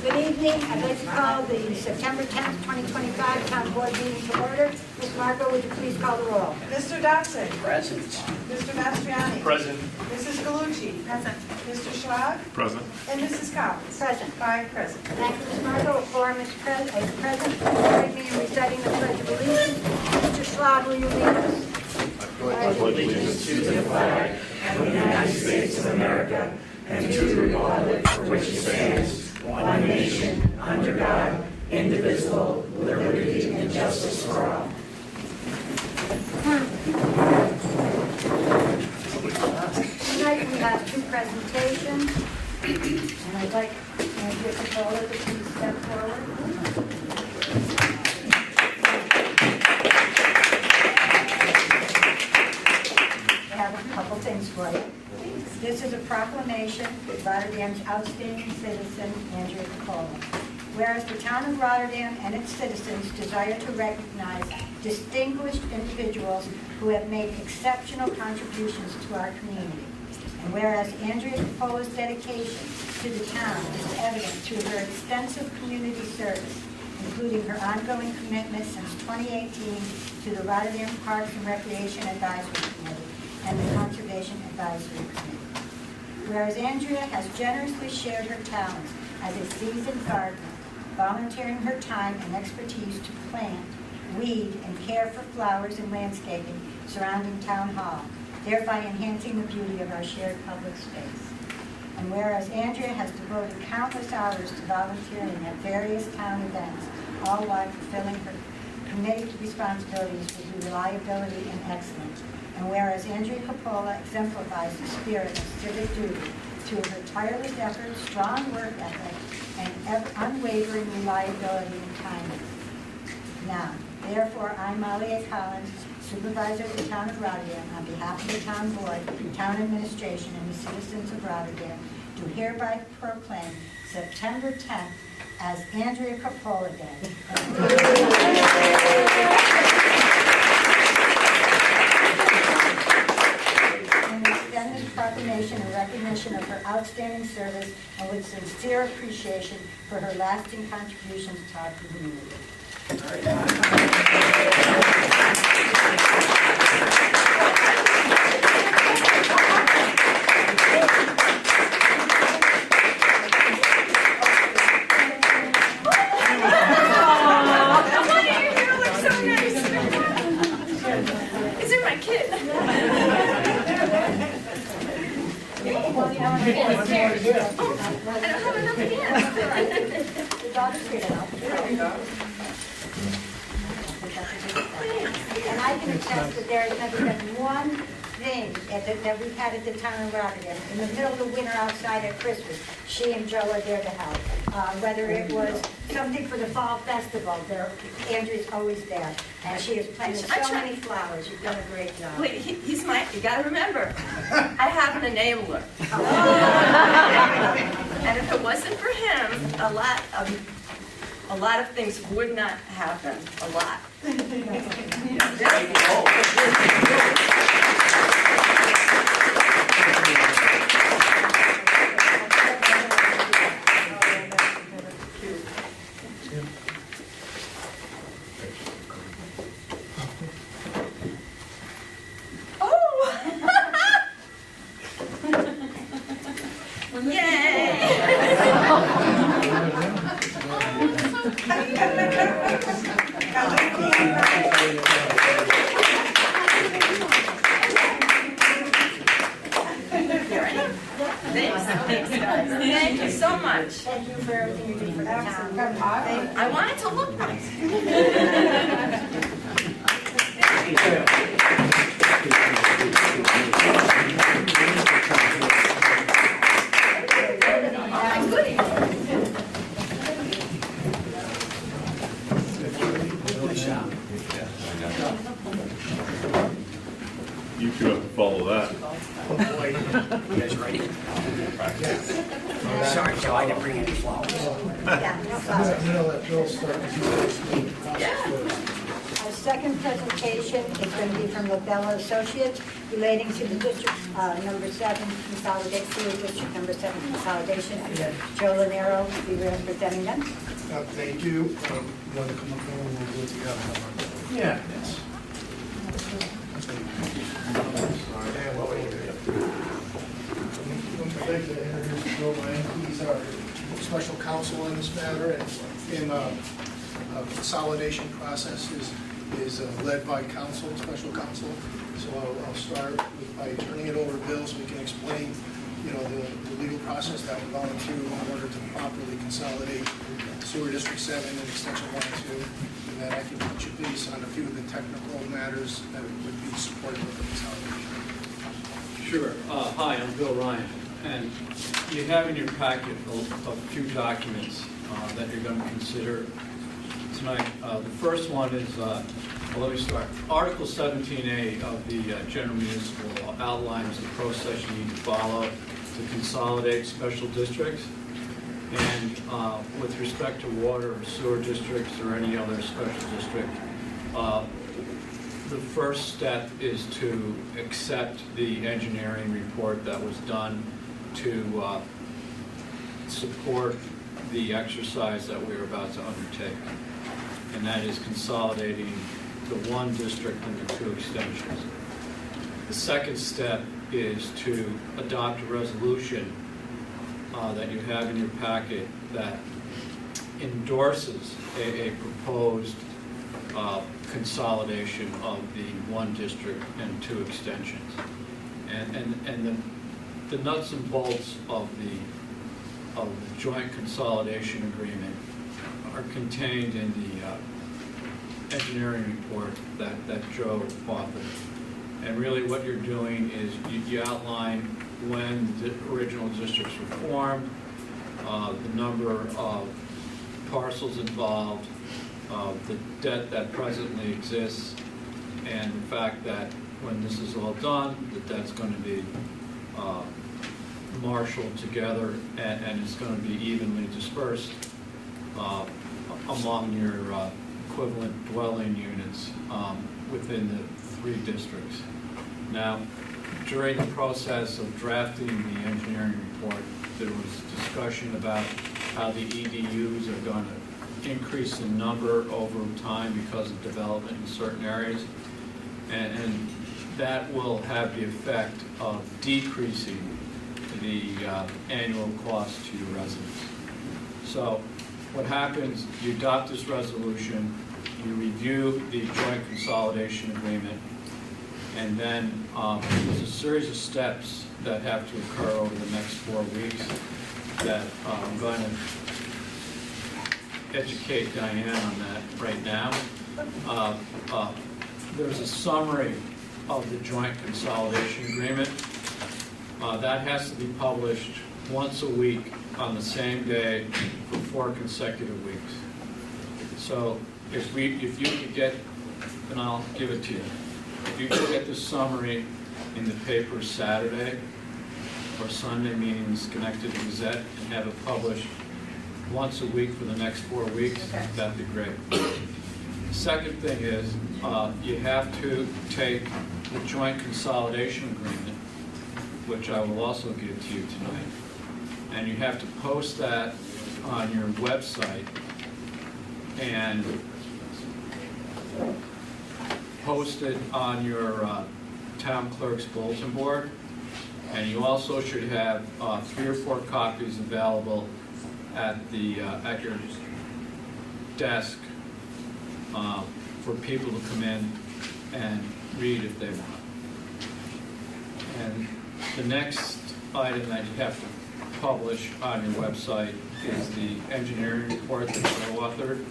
Good evening. I'd like to call the September 10th, 2025 Town Board meeting to order. Ms. Marco, would you please call the roll? Mr. Dodson. Present. Mr. Mastriani. Present. Mrs. Galucci. Present. Mr. Schwab. Present. And Mrs. Collins. Present. 5 present. Thank you, Ms. Marco. A quorum is present. Join me in reciting the Pledge of Allegiance. Mr. Schwab, will you lead us? I pledge allegiance to the flag of the United States of America and to the republic for which it stands, one nation, under God, indivisible, with liberty and justice for all. Tonight we have two presentations, and I'd like Andrea Capola to please step forward. I have a couple things for you. This is a proclamation of Rotterdam's outstanding citizen, Andrea Capola. Whereas the town of Rotterdam and its citizens desire to recognize distinguished individuals who have made exceptional contributions to our community. And whereas Andrea Capola's dedication to the town is evident through her extensive community service, including her ongoing commitment since 2018 to the Rotterdam Parks and Recreation Advisory Committee and the Conservation Advisory Committee. Whereas Andrea has generously shared her talents as a seasoned gardener, volunteering her time and expertise to plant, weed, and care for flowers and landscaping surrounding Town Hall, thereby enhancing the beauty of our shared public space. And whereas Andrea has devoted countless hours to volunteering at various town events, all while fulfilling her committee responsibilities with reliability and excellence. And whereas Andrea Capola exemplifies the spirit of civic duty through her tireless efforts, strong work ethic, and unwavering reliability and kindness. Now, therefore, I, Molly A. Collins, Supervisor of the Town of Rotterdam, on behalf of the Town Board, Town Administration, and the citizens of Rotterdam, do hereby proclaim September 10th as Andrea Capola Day. And extend this proclamation in recognition of her outstanding service and with sincere appreciation for her lasting contributions to our community. And I can attest that there has never been one thing that we've had at the town of Rotterdam. In the middle of the winter outside at Christmas, she and Joe are there to help. Whether it was something for the fall festival, Andrea's always there. And she has planted so many flowers. You've done a great job. Wait, he's my, you gotta remember, I have an enabler. And if it wasn't for him, a lot of things would not happen, a lot. Thank you so much. Thank you for everything you do for the town. I want it to look nice. Oh, my goodie. You two have to follow that. You guys ready? Sorry, Joe, I didn't bring any flowers. Yeah, no problem. I'm gonna let Bill start. I The second presentation is going to be from LaBella Associates relating to the District Number 7 Consolidate, Sewer District Number 7 Consolidation. And Joe Lanero will be representing them. Thank you. You want to come up here and we'll do it together? Yeah. Yes. I'd like to introduce Joe Lang. He's our special counsel on this matter, and consolidation process is led by counsel, special counsel. So I'll start by turning it over to Bill so we can explain, the legal process that we're going through in order to properly consolidate Sewer District 7 and Extension 1 and 2. And then I can touch base on a few of the technical matters that would be supportive of the consolidation. Sure. Hi, I'm Bill Ryan, and you have in your packet a few documents that you're going to consider tonight. The first one is, well, let me start. Article 17A of the General Municipal Law outlines the process you need to follow to consolidate special districts. And with respect to water or sewer districts or any other special district, the first step is to accept the engineering report that was done to support the exercise that we're about to undertake. And that is consolidating the one district into two extensions. The second step is to adopt a resolution that you have in your packet that endorses a proposed consolidation of the one district and two extensions. And the nuts and bolts of the joint consolidation agreement are contained in the engineering report that Joe authored. And really what you're doing is you outline when the original districts were formed, the number of parcels involved, the debt that presently exists, and the fact that when this is all done, the debt's going to be marshaled together and it's going to be evenly dispersed among your equivalent dwelling units within the three districts. Now, during the process of drafting the engineering report, there was discussion about how the EDUs are going to increase in number over time because of development in certain areas, and that will have the effect of decreasing the annual cost to your residents. So what happens, you adopt this resolution, you review the joint consolidation agreement, and then there's a series of steps that have to occur over the next 4 weeks that I'm going to educate Diane on that right now. There's a summary of the joint consolidation agreement. That has to be published once a week on the same day for 4 consecutive weeks. So if you could get, and I'll give it to you, if you could get the summary in the paper Saturday or Sunday, meaning Schenectady Gazette, and have it published once a week for the next 4 weeks, okay, that'd be great. The second thing is you have to take the joint consolidation agreement, which I will also give to you tonight, and you have to post that on your website and post it on your town clerk's bulletin board, and you also should have 3 or 4 copies available at your desk for people to come in and read if they want. And the next item that you have to publish on your website is the engineering report that Joe authored,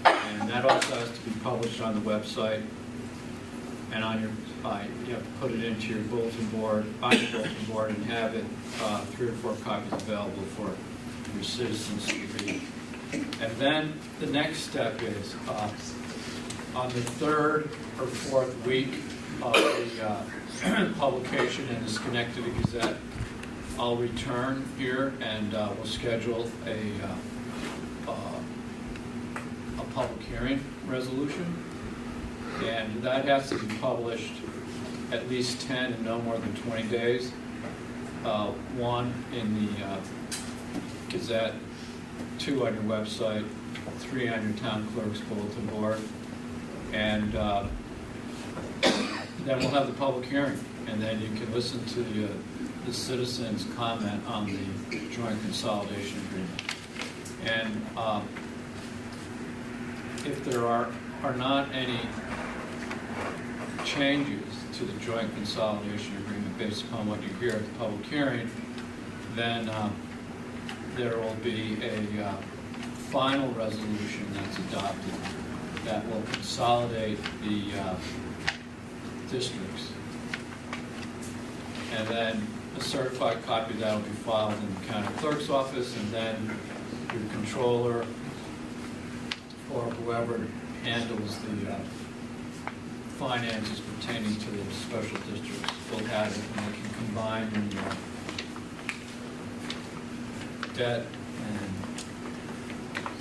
and that also has to be published on the website. And on your, you have to put it into your bulletin board, and have it 3 or 4 copies available for your citizens to read. And then the next step is on the 3rd or 4th week of the publication in the Schenectady Gazette, I'll return here and we'll schedule a public hearing resolution. And that has to be published at least 10 and no more than 20 days. One in the Gazette, 2 on your website, 3 on your town clerk's bulletin board. And then we'll have the public hearing, and then you can listen to the citizens' comment on the joint consolidation agreement. And if there are not any changes to the joint consolidation agreement based upon what you hear at the public hearing, then there will be a final resolution that's adopted that will consolidate the districts. And then a certified copy of that will be filed in the county clerk's office, and then your controller or whoever handles the finances pertaining to the special districts will have it, and they can combine the debt and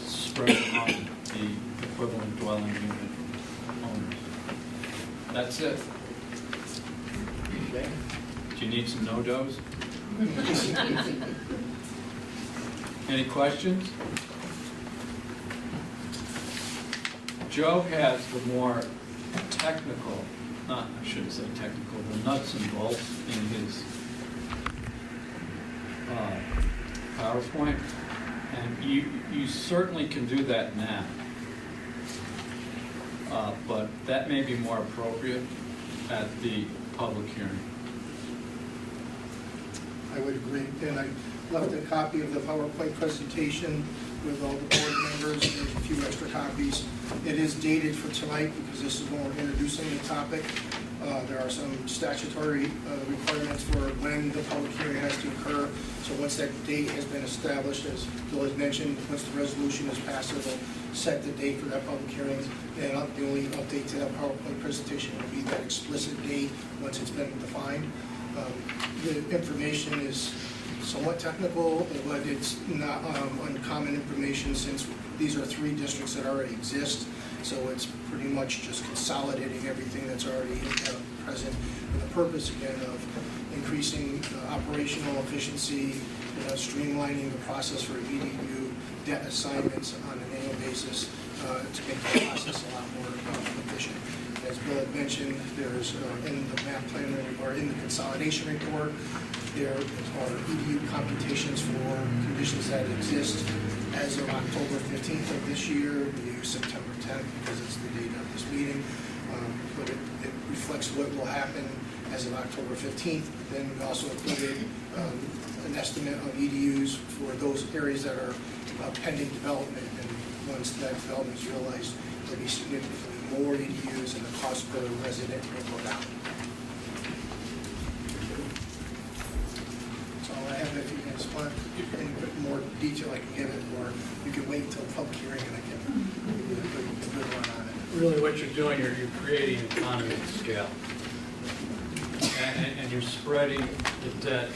spread it on the equivalent dwelling unit owners. That's it. Okay. Do you need some no-dos? Any questions? Joe has the more technical, I shouldn't say technical, the nuts and bolts in his PowerPoint, and you certainly can do that now. But that may be more appropriate at the public hearing. I would agree, and I left a copy of the PowerPoint presentation with all the board members. There's a few extra copies. It is dated for tonight because this is when we're introducing the topic. There are some statutory requirements for when the public hearing has to occur. So once that date has been established, as Bill has mentioned, once the resolution is passed, it will set the date for that public hearing. And the only update to that PowerPoint presentation will be that explicit date once it's been defined. The information is somewhat technical, but it's not uncommon information since these are 3 districts that already exist. So it's pretty much just consolidating everything that's already present with the purpose, again, of increasing operational efficiency, streamlining the process for EDU debt assignments on an annual basis to make the process a lot more efficient. As Bill had mentioned, there's in the map plan or in the consolidation report, there are EDU computations for conditions that exist as of October 15th of this year. We use September 10th because it's the date of this meeting, but it reflects what will happen as of October 15th. Then we also included an estimate of EDUs for those areas that are pending development, and once that development is realized, there'll be significantly more EDUs and the cost per resident will go down. That's all I have. If you guys want any bit more detail, I can give it, or you can wait until the public hearing and I can give you a good one on it. Really what you're doing, you're creating economy of scale. And you're spreading the debt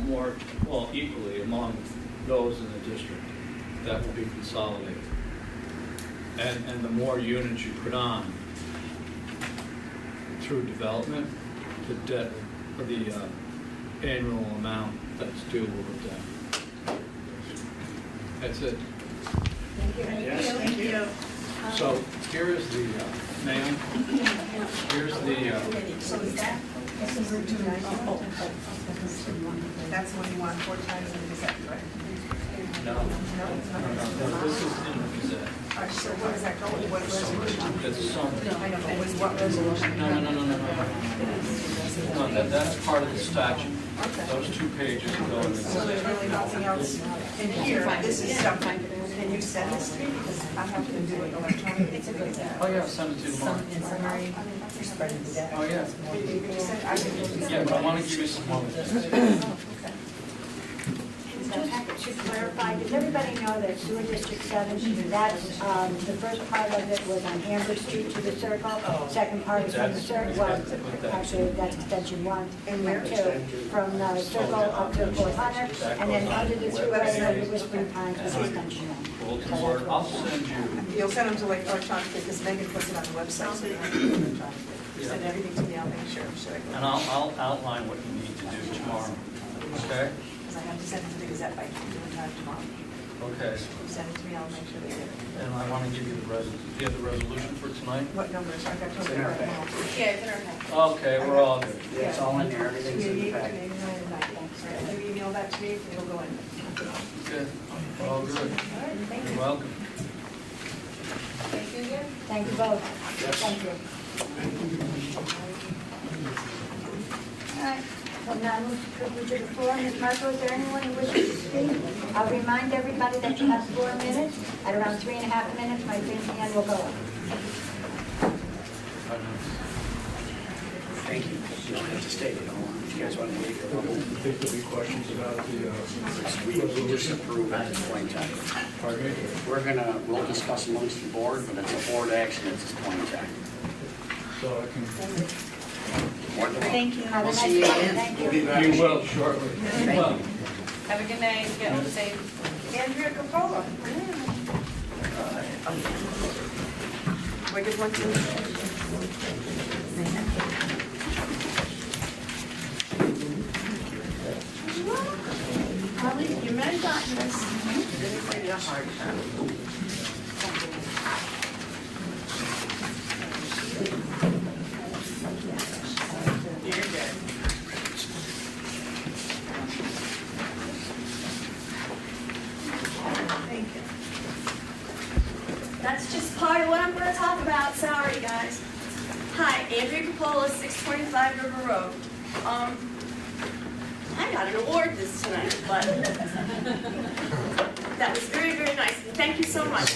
more, well, equally among those in the district that will be consolidated. And the more units you put on through development, the debt, or the annual amount that's due will go down. That's it. Thank you. Yes, thank you. So here is the, ma'am, here's the, So is that, this is Route 290? That's what you want 4 times in the Gazette, right? no, No, it's not. this is in the Gazette. All right, so what does that go, what resolution? It's some, I know, but was what resolution? no. No, that's part of the statute. Okay. Those 2 pages go in the So there's really nothing else in here, this is something, can you send this to me, because I have to do it electronically. Oh, yeah, send it to you tomorrow. In summary, you're spreading the debt. Oh, yeah. I can do Yeah, but I want to give you some more. Is that package? to clarify, does everybody know that sewer district 7, that's, the first part of it was on Amber Street to the circle, second part is from the circle, well, actually, that's extension 1, and where 2, from the circle up to Fort Hunter, and then under the thruway over the Whispering Pines is extension 1. So that's I'll what- send you, You'll send them to like electronically, because Megan puts it on the website, so you can do it electronically. Send everything to me, I'll make sure, should I go? and I'll outline what you need to do tomorrow, okay? Because I have to send it to the Gazette by doing time tomorrow. Okay, You send it to me, I'll make sure they get it. and I want to give you the do you have the resolution for tonight? What numbers? I've got to It's in our right now. Yeah, it's in our packet. Okay, we're all good. Yeah, it's all in there, everything's in the 288, packet. 289, and 90. All right, you email that to me, it'll go in. Good, all good. You're welcome. Thank you both. Thank you. All right, well, now move to privilege of the floor. Ms. Marco, is there anyone who wishes to speak? I'll remind everybody that you have 4 minutes. At around 3.5 minutes, my green hand will go up. Thank you. You don't have to stay, you know, if you guys want to leave. I think there'll be questions about the, We just approve at this point in time. pardon me? We'll discuss amongst the board, but it's a board action at this point in time. So I can, More than Thank you. Have a We'll nice see you day. again. Thank We'll you. be back. You will shortly. Well, Have a good night, get home safe. Andrea Capola. We just want to. Holly, you might have gotten this. Didn't give you a hard time. You're good. Thank you. That's just part of what I'm gonna talk about, sorry, guys. Hi, Andrea Capola, 625 River Road. I got an award this tonight, but that was very, very nice, and thank you so much.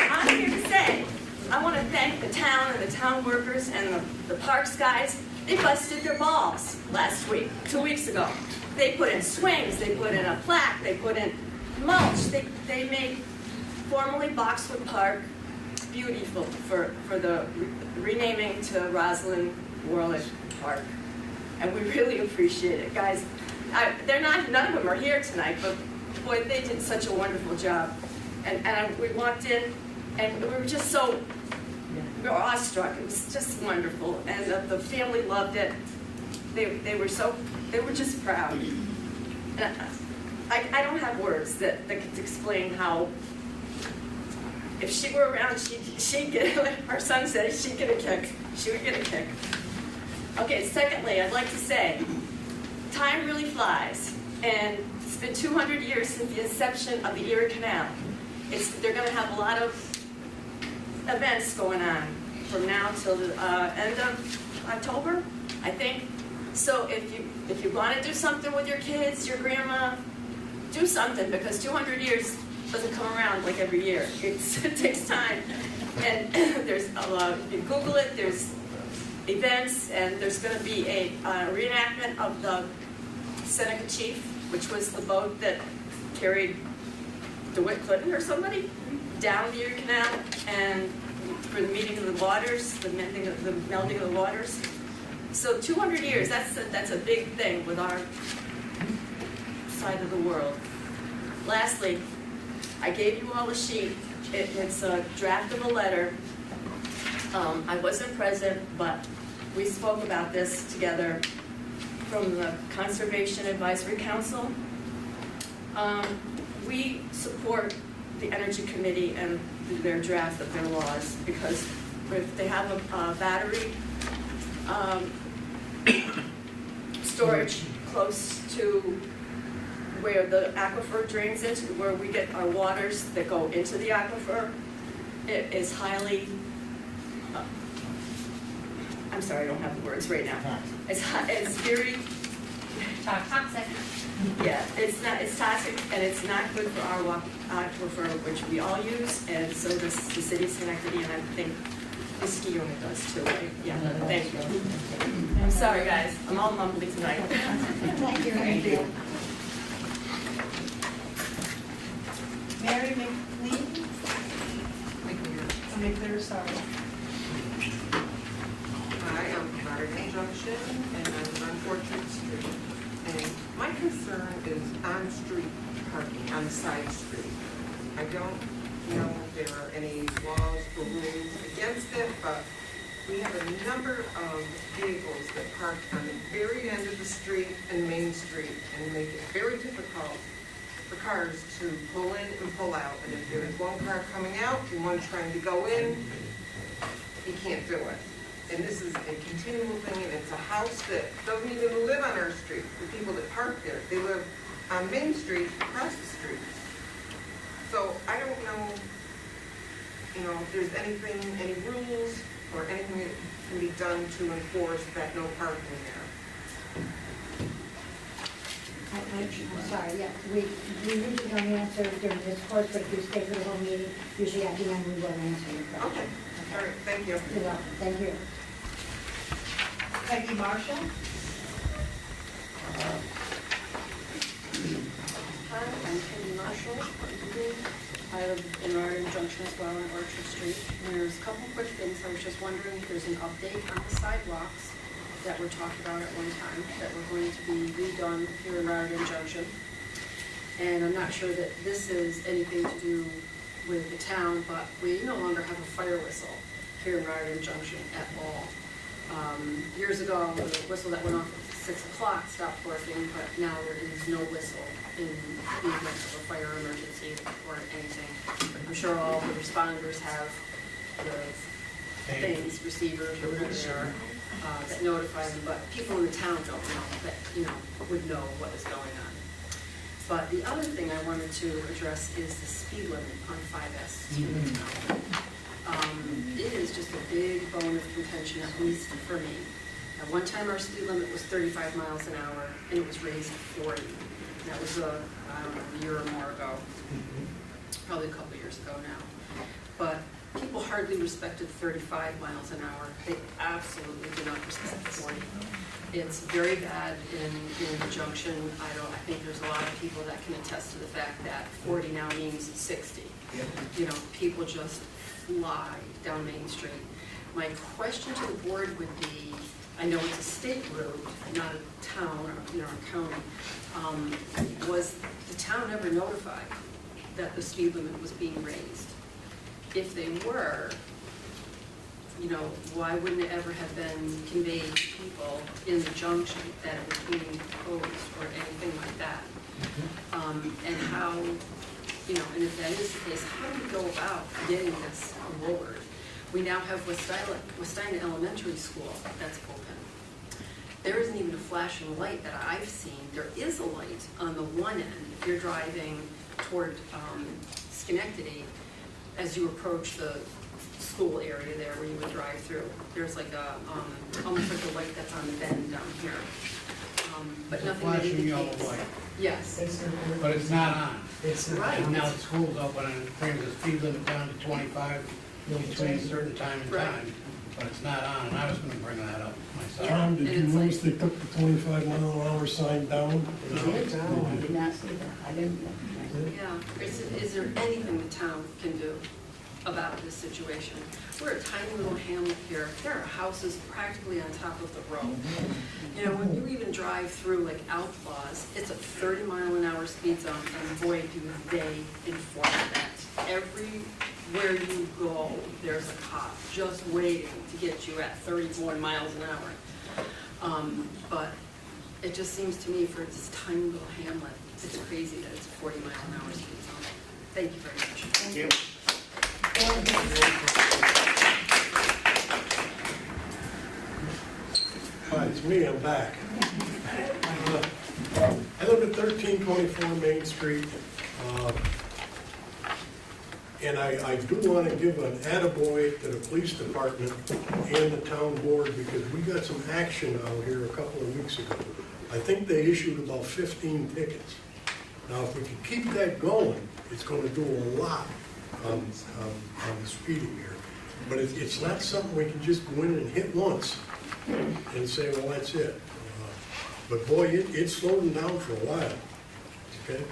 I'm here to say, I want to thank the town and the town workers and the parks guys. They busted their balls last week, 2 weeks ago. They put in swings, they put in a plaque, they put in mulch, they made formerly Boxwood Park beautiful for the renaming to Rosalind Warlick Park. And we really appreciate it, guys. None of them are here tonight, but boy, they did such a wonderful job. And we walked in, and we were just so, we were awestruck. It was just wonderful, and the family loved it. They were just proud. And I don't have words that could explain how, if she were around, she'd get, our son said, she'd get a kick. She would get a kick. Okay, secondly, I'd like to say, time really flies, and it's been 200 years since the inception of the Erie Canal. They're going to have a lot of events going on from now till the end of October, I think. So if you want to do something with your kids, your grandma, do something, because 200 years doesn't come around like every year. It takes time. And there's you Google it, there's events, and there's going to be a reenactment of the Seneca Chief, which was the boat that carried DeWitt Clinton or somebody down the Erie Canal, and for the meeting of the waters, the melding of the waters. So 200 years, that's a big thing with our side of the world. Lastly, I gave you all a sheet. It's a draft of a letter. I wasn't present, but we spoke about this together from the Conservation Advisory Council. We support the Energy Committee and their draft of their laws, because if they have a battery storage close to where the aquifer drains into, where we get our waters that go into the aquifer, it is highly, I'm sorry, I don't have the words right now. It's very Toxic. yeah, it's toxic, and it's not good for our aquifer, which we all use, and so does the city of Schenectady, and I think The ski unit does too, right? Yeah, thank you. I'm sorry, guys, I'm all mumbly tonight. Thank you, Andrea. Mary McLean? McClear, sorry. Hi, I'm Rotterdam Junction, and I'm on 14th Street. And my concern is on-street parking, on the side street. I don't know if there are any laws or rules against it, but we have a number of vehicles that park on the very end of the street and Main Street and make it very difficult for cars to pull in and pull out. And if there is one car coming out and one trying to go in, you can't do it. And this is a continual thing, and it's a house that doesn't even live on our street. The people that park there, they live on Main Street, across the street. So I don't know, if there's anything, any rules or anything that can be done to enforce that no parking there. I'm sorry, yeah, we usually don't answer during this course, but if you stay for the whole meeting, usually at the end we will answer your question. Okay, all right, thank you. You're welcome, thank you. Peggy Marshall? Hi, I'm Peggy Marshall. I live in Rotterdam Junction as well on Orchard Street. And there's a couple quick things. I was just wondering if there's an update on the sidewalks that were talked about at one time that were going to be redone here in Rotterdam Junction. And I'm not sure that this is anything to do with the town, but we no longer have a fire whistle here in Rotterdam Junction at all. Years ago, the whistle that went off at 6 o'clock stopped working, but now there is no whistle in the event of a fire emergency or anything. I'm sure all the responders have the things, receivers, or whatever they are, that notify them, but people in the town don't know that, would know what is going on. But the other thing I wanted to address is the speed limit on 5S here in town. It is just a big bone of contention, at least for me. At one time, our speed limit was 35 miles an hour, and it was raised to 40. That was, a year or more ago, probably a couple years ago now. But people hardly respected 35 miles an hour. They absolutely do not respect 40. It's very bad in the junction. I think there's a lot of people that can attest to the fact that 40 now means 60. People just fly down Main Street. My question to the board would be, I know it's a state road, not a town or a county. Was the town ever notified that the speed limit was being raised? If they were, why wouldn't it ever have been conveyed to people in the junction that it was being proposed or anything like that? And how, and if that is the case, how do we go about getting this lowered? We now have Westina Elementary School that's open. There isn't even a flashing light that I've seen. There is a light on the one end if you're driving toward Schenectady. As you approach the school area there where you would drive through, there's like almost like a light that's on the bend down here. But nothing that Flashing yellow indicates. light. Yes. But it's not on. Right. And now the school's open and it brings the speed limit down to 25 between a certain time and Right. time, but it's not on, and I was gonna bring that up myself. Yeah. Tom, did And you it's notice like- they took the 25-mile-an-hour sign down? I did not see that, I didn't. Yeah. Is there anything the town can do about this situation? We're a tiny little hamlet here. There are houses practically on top of the road. When you even drive through like Outlaws, it's a 30-mile-an-hour speed zone, and boy, do they enforce that. Everywhere you go, there's a cop just waiting to get you at 31 miles an hour. But it just seems to me for this tiny little hamlet, it's crazy that it's a 40-mile-an-hour speed zone. Thank you very much. Thank you. Hi, it's me, I'm back. I live at 1324 Main Street, and I do want to give an attaboy to the police department and the town board, because we got some action out here a couple of weeks ago. I think they issued about 15 tickets. Now, if we can keep that going, it's going to do a lot on the speeding here. But it's not something we can just go in and hit once and say, well, that's it. But boy, it's slowed them down for a while, okay?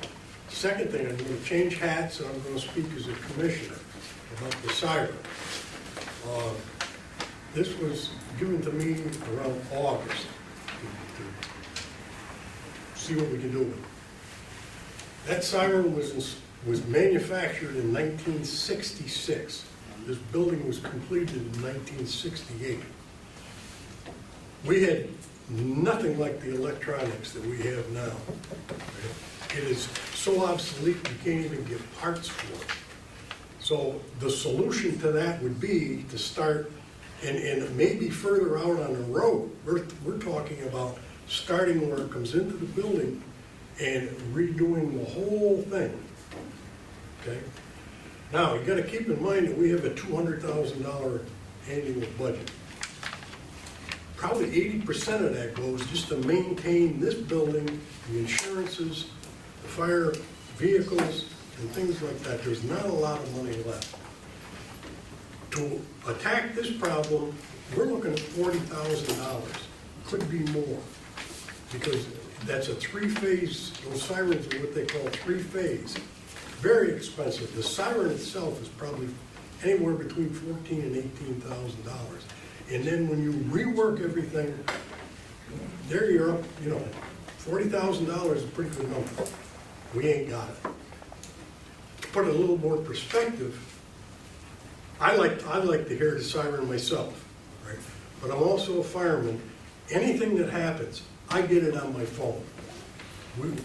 Second thing, I'm gonna change hats and I'm gonna speak as a commissioner about the siren. This was given to me around August to see what we can do with it. That siren was manufactured in 1966. This building was completed in 1968. We had nothing like the electronics that we have now. It is so obsolete you can't even get parts for it. So the solution to that would be to start, and maybe further out on the road, we're talking about starting where it comes into the building and redoing the whole thing, okay? Now, you gotta keep in mind that we have a $200,000 annual budget. Probably 80% of that goes just to maintain this building, the insurances, the fire vehicles, and things like that. There's not a lot of money left. To attack this problem, we're looking at $40,000. Could be more, because that's a three-phase, those sirens are what they call three-phase. Very expensive. The siren itself is probably anywhere between $14,000 and $18,000. And then when you rework everything, there you're up, you know, $40,000 is a pretty good number. We ain't got it. To put a little more perspective, I like to hear the siren myself, right? But I'm also a fireman. Anything that happens, I get it on my phone.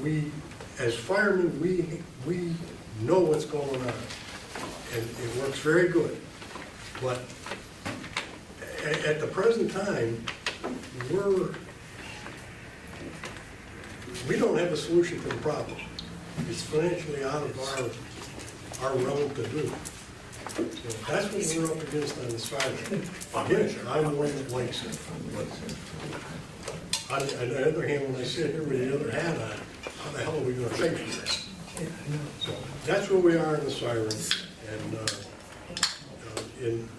We as firemen, we know what's going on, and it works very good. But at the present time, we don't have a solution to the problem. It's financially out of our realm to do. So that's what we're up against on the siren. Again, I'm one that likes it. On the other hand, when I sit here with the other hat on, how the hell are we going to pay for that? So that's where we are in the siren, and in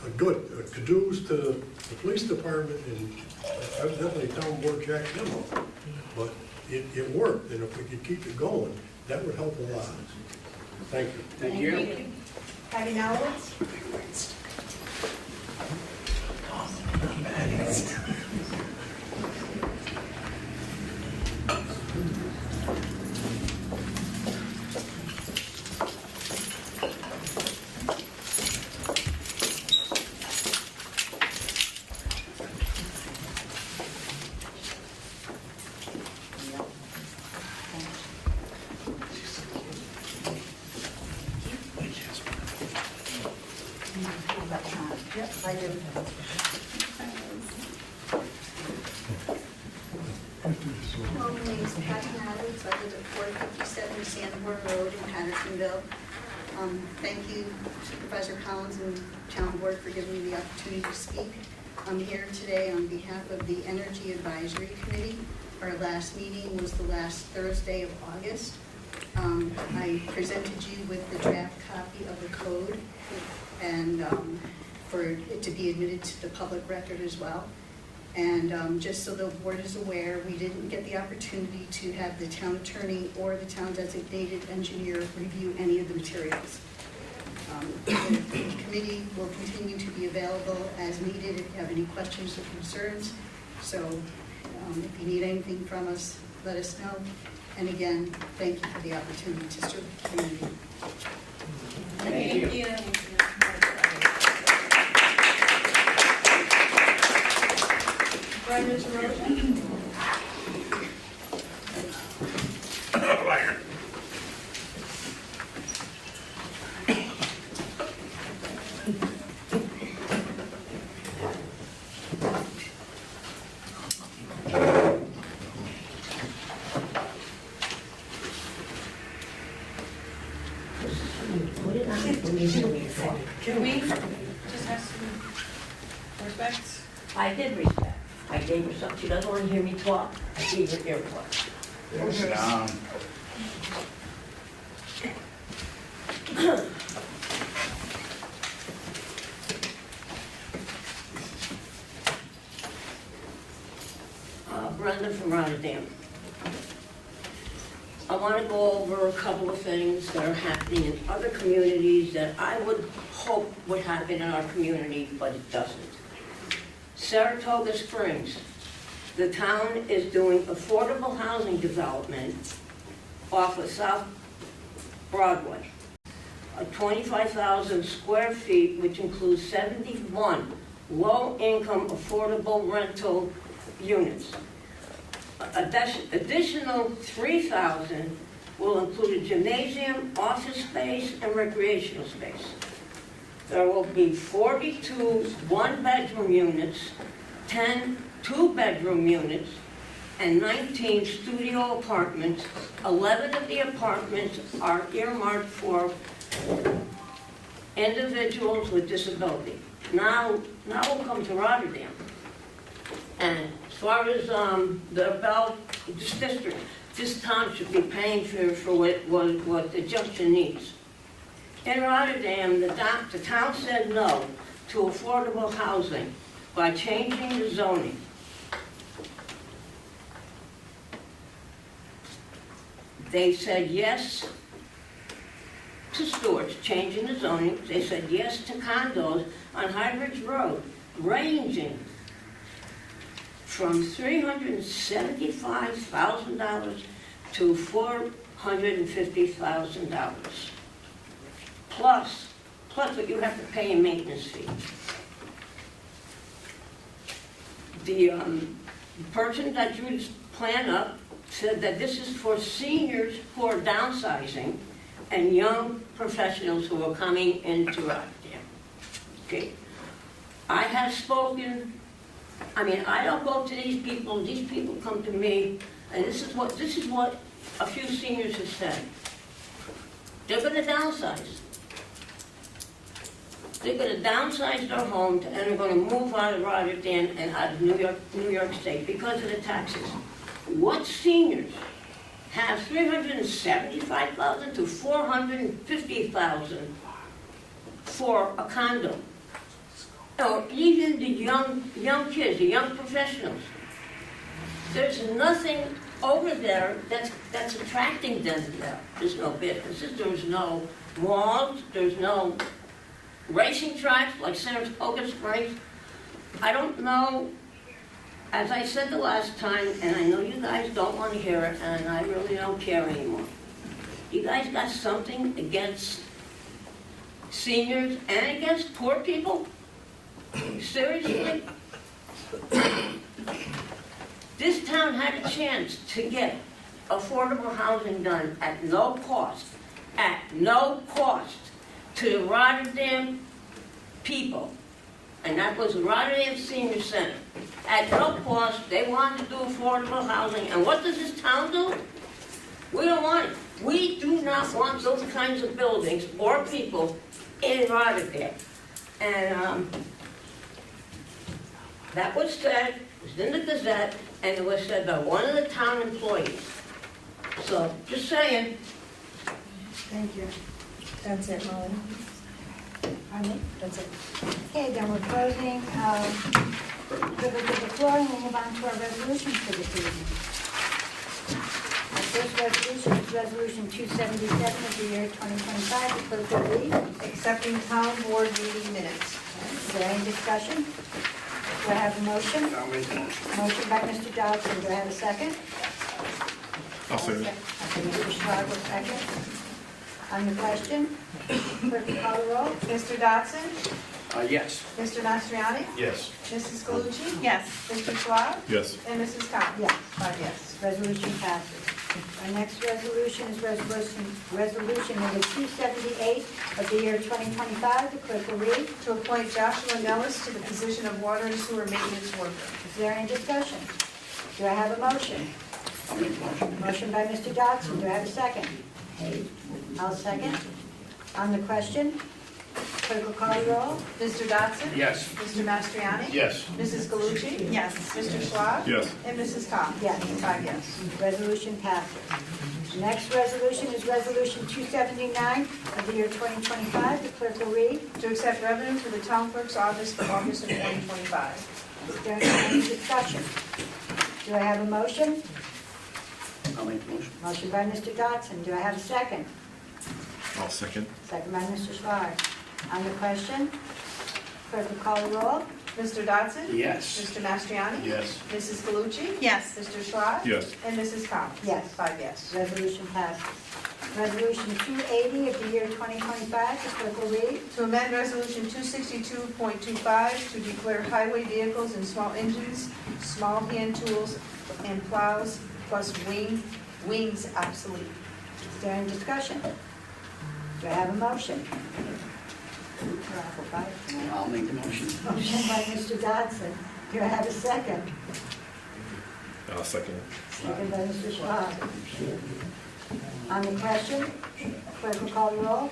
a good kudos to the police department and definitely town board Jack Nimmo. But it worked, and if we could keep it going, that would help a lot. Thank you. Thank you. Patty Nowitz? Yep, I do. Hello, my name is Patty Nowitz. I live at 457 Sanborn Road in Pattersonville. Thank you, Supervisor Collins and Town Board, for giving me the opportunity to speak. I'm here today on behalf of the Energy Advisory Committee. Our last meeting was the last Thursday of August. I presented you with the draft copy of the code and for it to be admitted to the public record as well. And just so the board is aware, we didn't get the opportunity to have the town attorney or the town designated engineer review any of the materials. The committee will continue to be available as needed if you have any questions or concerns. So if you need anything from us, let us know. And again, thank you for the opportunity to serve the community. Thank you. Brenda Terosian? Can we just have some respect? I did respect. I gave her something. She doesn't want to hear me talk. I gave her earplugs. Sit down. Brenda from Rotterdam. I want to go over a couple of things that are happening in other communities that I would hope would happen in our community, but it doesn't. Saratoga Springs, the town is doing affordable housing development off of South Broadway. 25,000 square feet, which includes 71 low-income affordable rental units. Additional 3,000 will include a gymnasium, office space, and recreational space. There will be 42 one-bedroom units, 10 two-bedroom units, and 19 studio apartments. 11 of the apartments are earmarked for individuals with disability. Now we'll come to Rotterdam. And as far as this district, this town should be paying for what the junction needs. In Rotterdam, the town said no to affordable housing by changing the zoning. They said yes to Stewart's, changing the zoning. They said yes to condos on High Ridge Road, ranging from $375,000 to $450,000. Plus what you have to pay in maintenance fees. The person that drew this plan up said that this is for seniors who are downsizing and young professionals who are coming into Rotterdam. Okay? I have spoken, I don't go to these people come to me, and this is what a few seniors have said. They're going to downsize. They're going to downsize their homes, and they're going to move out of Rotterdam and out of New York State because of the taxes. What seniors have $375,000 to $450,000 for a condo? Or even the young kids, the young professionals. There's nothing over there that's attracting them there. There's no businesses, there's no malls, there's no racing tracks like Saratoga Springs. I don't know, as I said the last time, and I know you guys don't want to hear it, and I really don't care anymore. You guys got something against seniors and against poor people? Seriously? This town had a chance to get affordable housing done at no cost to the Rotterdam people. And that was the Rotterdam Senior Center. At no cost, they wanted to do affordable housing. And what does this town do? We don't want it. We do not want those kinds of buildings or people in Rotterdam. And that was said, it was in the Gazette, and it was said by one of the town employees. So, just saying. Thank you. That's it, Molly. Pardon me? That's it. Okay, then we're closing the floor, and we'll move on to our resolutions for this evening. Our first resolution is Resolution 277 of the year 2025. The clerk will read. Accepting town board meeting minutes. Is there any discussion? Do I have a motion? I'll make the motion. Motion by Mr. Dodson. Do I have a second? I'll second. Mr. Schwab will second. On the question, clerk will call the roll. Mr. Dodson? Yes. Mr. Mastriani? Yes. Mrs. Galucci? Yes. Mr. Schwab? Yes. And Mrs. Cobb? Yes. 5 yes. Resolution passes. Our next resolution is resolution number 278 of the year 2025. The clerk will read. To appoint Joshua Nellis to the position of water and sewer maintenance worker. Is there any discussion? Do I have a motion? I'll make the motion. Motion by Mr. Dodson. Do I have a second? I'll second. On the question, clerk will call the roll. Mr. Dodson? Yes. Mr. Mastriani? Yes. Mrs. Galucci? Yes. Mr. Schwab? Yes. And Mrs. Cobb? Yes. 5 yes. Resolution passes. The next resolution is Resolution 279 of the year 2025. The clerk will read. To accept revenue for the town clerk's office for August of 2025. Is there any discussion? Do Do I have a motion? I'll make the motion. Motion by Mr. Dodson. Do I have a second? I'll second. Second by Mr. Schreier. On the question, clerk will call the roll. Mr. Dodson? Yes. Mr. Mastriani? Yes. Mrs. Galucci? Yes. Mr. Schreier? Yes. And Mrs. Collins? Yes. 5 yes. Resolution passes. Resolution 280 of the year 2025, the clerk will read. To amend Resolution 262.25 to declare highway vehicles and small engines, small hand tools, and plows, plus wings obsolete. Is there any discussion? Do I have a motion? I'll make the motion. Motion by Mr. Dodson. Do I have a second? I'll second. Second by Mr. Schwab. On the question, clerk will call the roll.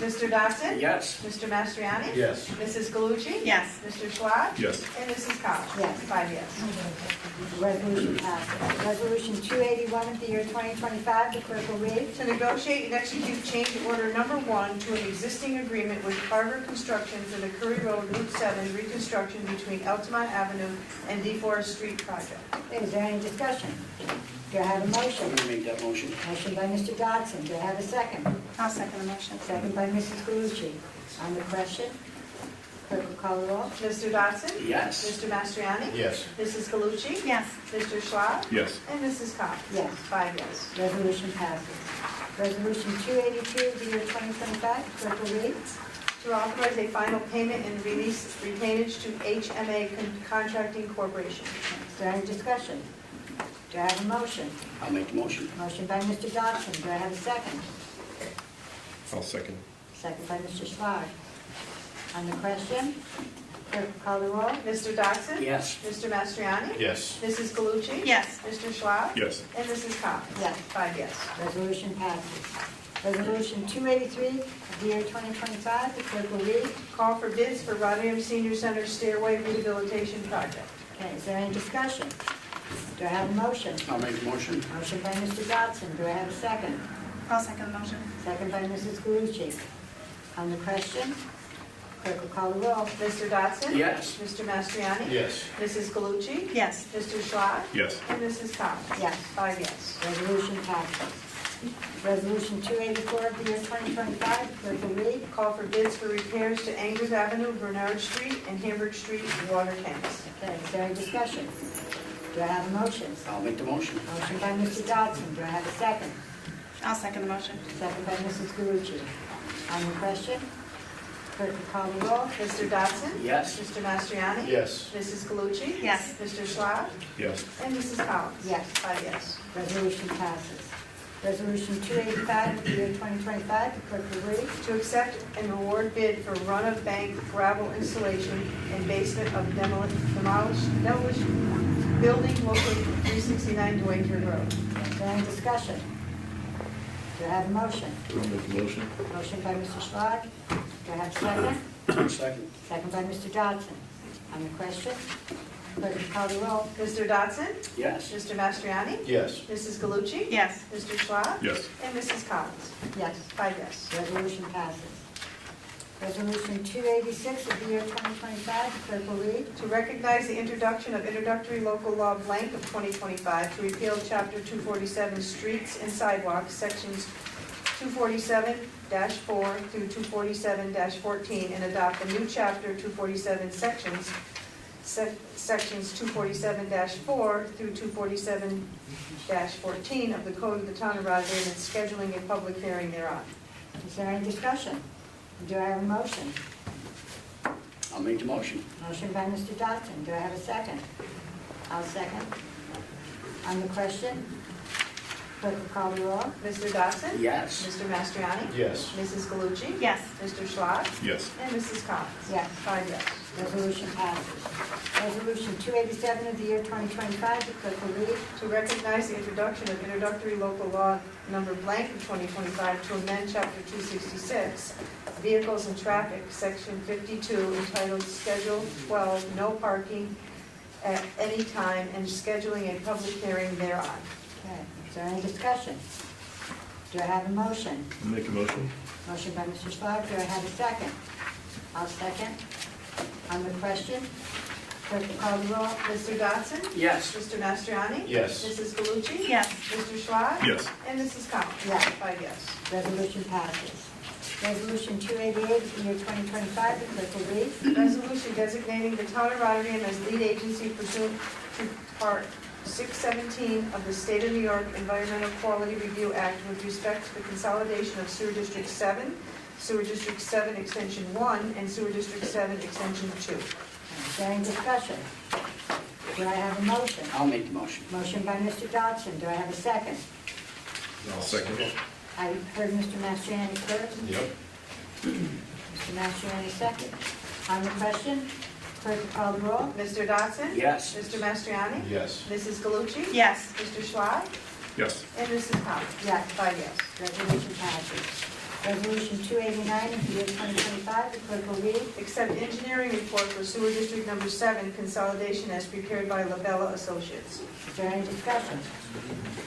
Mr. Dodson? Yes. Mr. Mastriani? Yes. Mrs. Galucci? Yes. Mr. Schwab? Yes. And Mrs. Collins? Yes. 5 yes. Resolution passes. Resolution 281 of the year 2025, the clerk will read. To negotiate and execute change order number 1 to an existing agreement with Carver Construction for the Curry Road Route 7 reconstruction between Altamont Avenue and DeForest Street project. Is there any discussion? Do I have a I'm motion? gonna make that motion. Motion by Mr. Dodson. Do I have a second? I'll second the motion. Second by Mrs. Galucci. On the question, clerk will call the roll. Mr. Dodson? Yes. Mr. Mastriani? Yes. Mrs. Galucci? Yes. Mr. Schwab? Yes. And Mrs. Collins? Yes. 5 yes. Resolution passes. Resolution 282 of the year 2025, the clerk will read. To authorize a final payment and release retainage to HMA Contracting Corporation. Is there any discussion? Do I have a motion? I'll make the motion. Motion by Mr. Dodson. Do I have a second? I'll second. Second by Mr. Schwab. On the question, clerk will call the roll. Mr. Dodson? Yes. Mr. Mastriani? Yes. Mrs. Galucci? Yes. Mr. Schwab? Yes. And Mrs. Collins? Yes. 5 yes. Resolution passes. Resolution 283 of the year 2025, the clerk will read. Call for bids for Rotterdam Senior Center Stairway Rehabilitation Project. Okay, is there any discussion? Do I have a motion? I'll make the motion. Motion by Mr. Dodson. Do I have a second? I'll second the motion. Second by Mrs. Galucci. On the question, clerk will call the roll. Mr. Dodson? Yes. Mr. Mastriani? Yes. Mrs. Galucci? Yes. Mr. Schwab? Yes. And Mrs. Collins? Yes. 5 yes. Resolution passes. Resolution 284 of the year 2025, the clerk will read. Call for bids for repairs to Angers Avenue, Bernard Street, and Hamburg Street water tanks. Okay, is there any discussion? Do I have a motion? I'll make the motion. Motion by Mr. Dodson. Do I have a second? I'll second the motion. Second by Mrs. Galucci. On the question, clerk will call the roll. Mr. Dodson? Yes. Mr. Mastriani? Yes. Mrs. Galucci? Yes. Mr. Schwab? Yes. And Mrs. Collins? Yes. 5 yes. Resolution passes. Resolution 285 of the year 2025, the clerk will read. To accept and award bid for run-of-bank gravel installation and basement of demolished building located at 369 Dwayne Road. Is there any discussion? Do I have a motion? I'll make the motion. Motion by Mr. Schwab. Do I have a second? Second. Second by Mr. Dodson. On the question, clerk will call the roll. Mr. Dodson? Yes. Mr. Mastriani? Yes. Mrs. Galucci? Yes. Mr. Schwab? Yes. And Mrs. Collins? Yes. 5 yes. Resolution passes. Resolution 286 of the year 2025, the clerk will read. To recognize the introduction of introductory local law blank of 2025 to repeal Chapter 247 Streets and Sidewalks, Sections 247-4 through 247-14, and adopt the new Chapter 247 Sections 247-4 through 247-14 of the Code of the Town of Rotterdam and scheduling a public hearing thereon. Is there any discussion? Do I have a motion? I'll make the motion. Motion by Mr. Dodson. Do I have a second? I'll second. On the question, clerk will call the roll. Mr. Dodson? Yes. Mr. Mastriani? Yes. Mrs. Galucci? Yes. Mr. Schwab? Yes. And Mrs. Collins? Yes. 5 yes. Resolution passes. Resolution 287 of the year 2025, the clerk will read. To recognize the introduction of introductory local law number blank of 2025 to amend Chapter 266, Vehicles and Traffic, Section 52, entitled Schedule 12, No Parking at Any Time, and scheduling a public hearing thereon. Okay, is there any discussion? Do I have a motion? I'll make a motion. Motion by Mr. Schwab. Do I have a second? I'll second. On the question, Clerk will call the roll. Mr. Dodson? Yes. Mr. Mastriani? Yes. Mrs. Galucci? Yes. Mr. Schlag? Yes. And Mrs. Collins? Yes. 5 yes. Resolution passes. Resolution 288 of the year 2025, the clerk will read. Resolution designating the town of Rotterdam as lead agency pursuant to Part 617 of the State of New York Environmental Quality Review Act with respect to the consolidation of Sewer District 7, Sewer District 7 Extension 1, and Sewer District 7 Extension 2. Is there any discussion? Do I have a motion? I'll make the motion. Motion by Mr. Dodson. Do I have a second? I'll second it. I heard Mr. Mastriani first. Yep. Mr. Mastriani second. On the question, clerk will call the roll. Mr. Dodson? Yes. Mr. Mastriani? Yes. Mrs. Galucci? Yes. Mr. Schlag? Yes. And Mrs. Collins? Yes. 5 yes. Resolution passes. Resolution 289 of the year 2025, the clerk will read. Accept engineering report for Sewer District Number 7 consolidation as prepared by Labella Associates. Is there any discussion?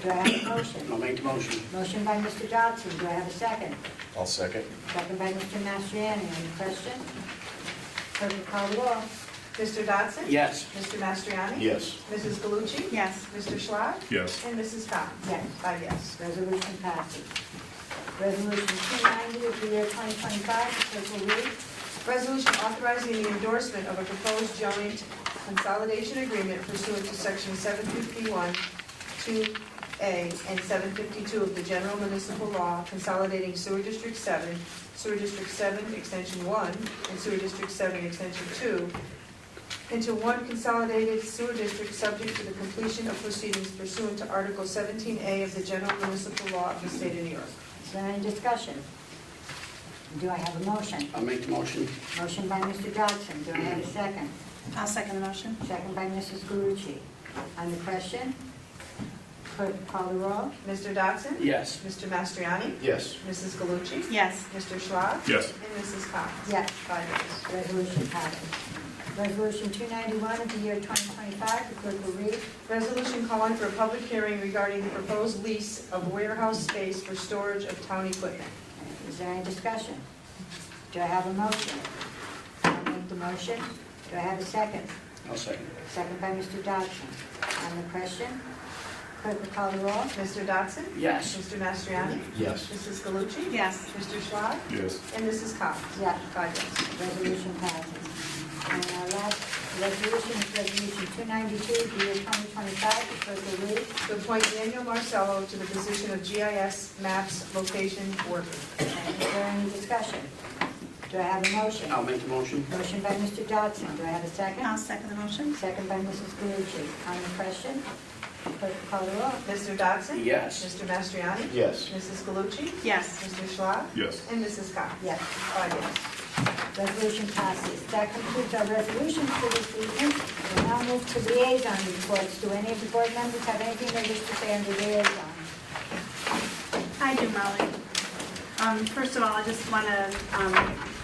Do I have a motion? I'll make the motion. Motion by Mr. Dodson. Do I have a second? I'll second. Second by Mr. Mastriani. On the question, clerk will call the roll. Mr. Dodson? Yes. Mr. Mastriani? Yes. Mrs. Galucci? Yes. Mr. Schlag? Yes. And Mrs. Collins? Yes. 5 yes. Resolution passes. Resolution 290 of the year 2025, the clerk will read. Resolution authorizing the endorsement of a proposed joint consolidation agreement pursuant to Section 751, 2A, and 752 of the General Municipal Law consolidating Sewer District 7, Sewer District 7 Extension 1, and Sewer District 7 Extension 2 into one consolidated sewer district subject to the completion of proceedings pursuant to Article 17A of the General Municipal Law of the State of New York. Is there any discussion? Do I have a motion? I'll make the motion. Motion by Mr. Dodson. Do I have a second? I'll second the motion. Second by Mrs. Galucci. On the question, clerk call the roll. Mr. Dodson? Yes. Mr. Mastriani? Yes. Mrs. Galucci? Yes. Mr. Schlag? Yes. And Mrs. Collins? Yes. 5 yes. Resolution passes. Resolution 291 of the year 2025, the clerk will read. Resolution calling for a public hearing regarding the proposed lease of warehouse space for storage of town equipment. Is there any discussion? Do I have a motion? I'll make the motion. Do I have a second? I'll second. Second by Mr. Dodson. On the question, clerk will call the roll. Mr. Dodson? Yes. Mr. Mastriani? Yes. Mrs. Galucci? Yes. Mr. Schlag? Yes. And Mrs. Collins? Yes. 5 yes. Resolution passes. And our last resolution is Resolution 292 of the year 2025, the clerk will read. To appoint Daniel Marcello to the position of GIS Maps Location Worker. Is there any discussion? Do I have a motion? I'll make the motion. Motion by Mr. Dodson. Do I have a second? I'll second the motion. Second by Mrs. Galucci. On the question, clerk will call the roll. Mr. Dodson? Yes. Mr. Mastriani? Yes. Mrs. Galucci? Yes. Mr. Schlag? Yes. And Mrs. Collins? Yes. 5 yes. Resolution passes. That concludes our resolutions for this evening. We'll now move to liaison reports. Do any of the board members have anything they wish to say under liaison? I do, Molly. First of all, I just want to